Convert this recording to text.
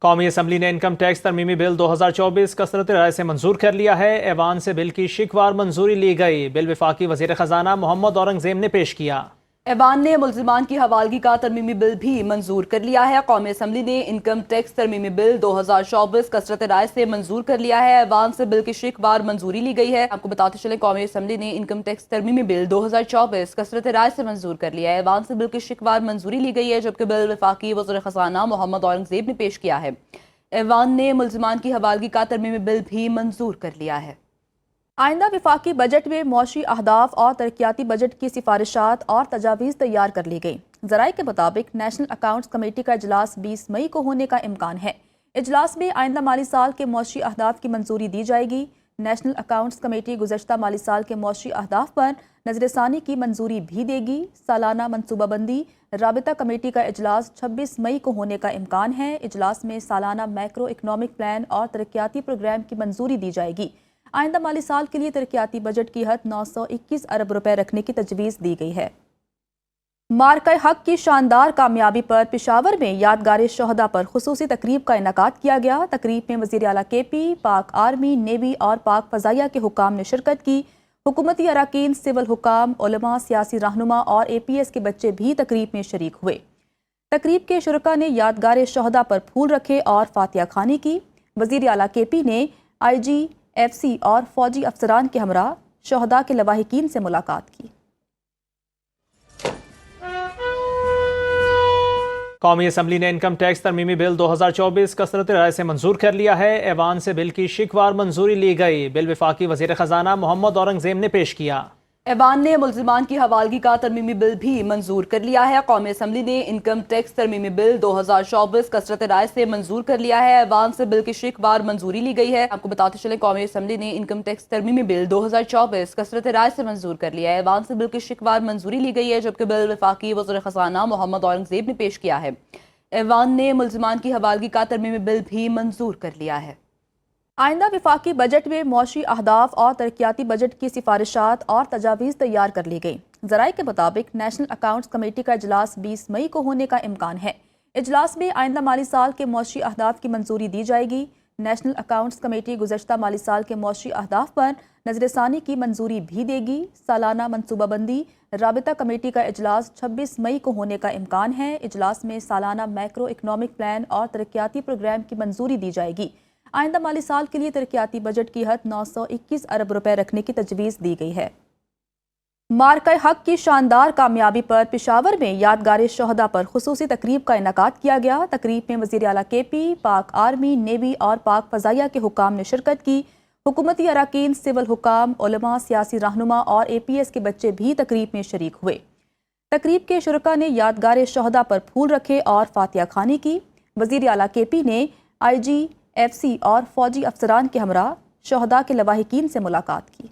قومی اسمبلی نے income tax ترمیمی بل 2024 کثرت رائے سے منظور کر لیا ہے۔ ایوان سے بل کی شکوار منظوری لی گئی۔ بل وفاقی وزیر خزانہ محمد اورنگزیب نے پیش کیا۔ ایوان نے ملزمان کی حوالگی کا ترمیمی بل بھی منظور کر لیا ہے۔ قومی اسمبلی نے انکم ٹیکس ترمیمی بل 2024 کثرت رائے سے منظور کر لیا ہے۔ ایوان سے بل کی شکوار منظوری لی گئی ہے۔ آپ کو بتاتے چلیں قومی اسمبلی نے انکم ٹیکس ترمیمی بل 2024 کثرت رائے سے منظور کر لیا ہے۔ ایوان سے بل کی شکوار منظوری لی گئی ہے، جبکہ بل وفاقی وزیر خزانہ محمد اورنگزیب نے پیش کیا ہے۔ ایوان نے ملزمان کی حوالگی کا ترمیمی بل بھی منظور کر لیا ہے۔ آئندہ وفاقی بجٹ میں معاشی اہداف اور ترقیاتی بجٹ کی سفارشات اور تجاویز تیار کر لی گئی۔ ذرائع کے مطابق نیشنل اکاؤنٹس کمیٹی کا اجلاس 20 مئی کو ہونے کا امکان ہے۔ اجلاس میں آئندہ مالی سال کے معاشی اہداف کی منظوری دی جائے گی۔ نیشنل اکاؤنٹس کمیٹی گزشتہ مالی سال کے معاشی اہداف پر نظر ثانی کی منظوری بھی دے گی۔ سالانہ منصوبہ بندی رابطہ کمیٹی کا اجلاس 26 مئی کو ہونے کا امکان ہے۔ اجلاس میں سالانہ میکرو اکنامک پلان اور ترقیاتی پروگرام کی منظوری دی جائے گی۔ آئندہ مالی سال کے لیے ترقیاتی بجٹ کی حد 921 ارب روپے رکھنے کی تجویز دی گئی ہے۔ مارکہ حق کی شاندار کامیابی پر پشاور میں یادگار شہداء پر خصوصی تقریب کا انعقاد کیا گیا۔ تقریب میں وزیر اعلیٰ کے پی، پاک آرمی، نیوی اور پاک فضائیہ کے حکام نے شرکت کی۔ حکومتی اراکین، سول حکام، علماء، سیاسی رہنما اور اے پی ایس کے بچے بھی تقریب میں شریک ہوئے۔ تقریب کے شرکاء نے یادگار شہداء پر پھول رکھے اور فاتحہ خوانی کی۔ وزیر اعلیٰ کے پی نے آئی جی ایف سی اور فوجی افسران کے ہمراہ شہداء کے لواحقین سے ملاقات کی۔ قومی اسمبلی نے انکم ٹیکس ترمیمی بل 2024 کثرت رائے سے منظور کر لیا ہے۔ ایوان سے بل کی شکوار منظوری لی گئی۔ بل وفاقی وزیر خزانہ محمد اورنگزیب نے پیش کیا۔ ایوان نے ملزمان کی حوالگی کا ترمیمی بل بھی منظور کر لیا ہے۔ قومی اسمبلی نے انکم ٹیکس ترمیمی بل 2024 کثرت رائے سے منظور کر لیا ہے۔ ایوان سے بل کی شکوار منظوری لی گئی ہے۔ آپ کو بتاتے چلیں قومی اسمبلی نے انکم ٹیکس ترمیمی بل 2024 کثرت رائے سے منظور کر لیا ہے۔ ایوان سے بل کی شکوار منظوری لی گئی ہے، جبکہ بل وفاقی وزیر خزانہ محمد اورنگزیب نے پیش کیا ہے۔ ایوان نے ملزمان کی حوالگی کا ترمیمی بل بھی منظور کر لیا ہے۔ آئندہ وفاقی بجٹ میں معاشی اہداف اور ترقیاتی بجٹ کی سفارشات اور تجاویز تیار کر لی گئی۔ ذرائع کے مطابق نیشنل اکاؤنٹس کمیٹی کا اجلاس 20 مئی کو ہونے کا امکان ہے۔ اجلاس میں آئندہ مالی سال کے معاشی اہداف کی منظوری دی جائے گی۔ نیشنل اکاؤنٹس کمیٹی گزشتہ مالی سال کے معاشی اہداف پر نظر ثانی کی منظوری بھی دے گی۔ سالانہ منصوبہ بندی رابطہ کمیٹی کا اجلاس 26 مئی کو ہونے کا امکان ہے۔ اجلاس میں سالانہ میکرو اکنامک پلان اور ترقیاتی پروگرام کی منظوری دی جائے گی۔ آئندہ مالی سال کے لیے ترقیاتی بجٹ کی حد 921 ارب روپے رکھنے کی تجویز دی گئی ہے۔ مارکہ حق کی شاندار کامیابی پر پشاور میں یادگار شہداء پر خصوصی تقریب کا انعقاد کیا گیا۔ تقریب میں وزیر اعلیٰ کے پی، پاک آرمی، نیوی اور پاک فضائیہ کے حکام نے شرکت کی۔ حکومتی اراکین، سول حکام، علماء، سیاسی رہنما اور اے پی ایس کے بچے بھی تقریب میں شریک ہوئے۔ تقریب کے شرکاء نے یادگار شہداء پر پھول رکھے اور فاتحہ خوانی کی۔ وزیر اعلیٰ کے پی نے آئی جی ایف سی اور فوجی افسران کے ہمراہ شہداء کے لواحقین سے ملاقات کی۔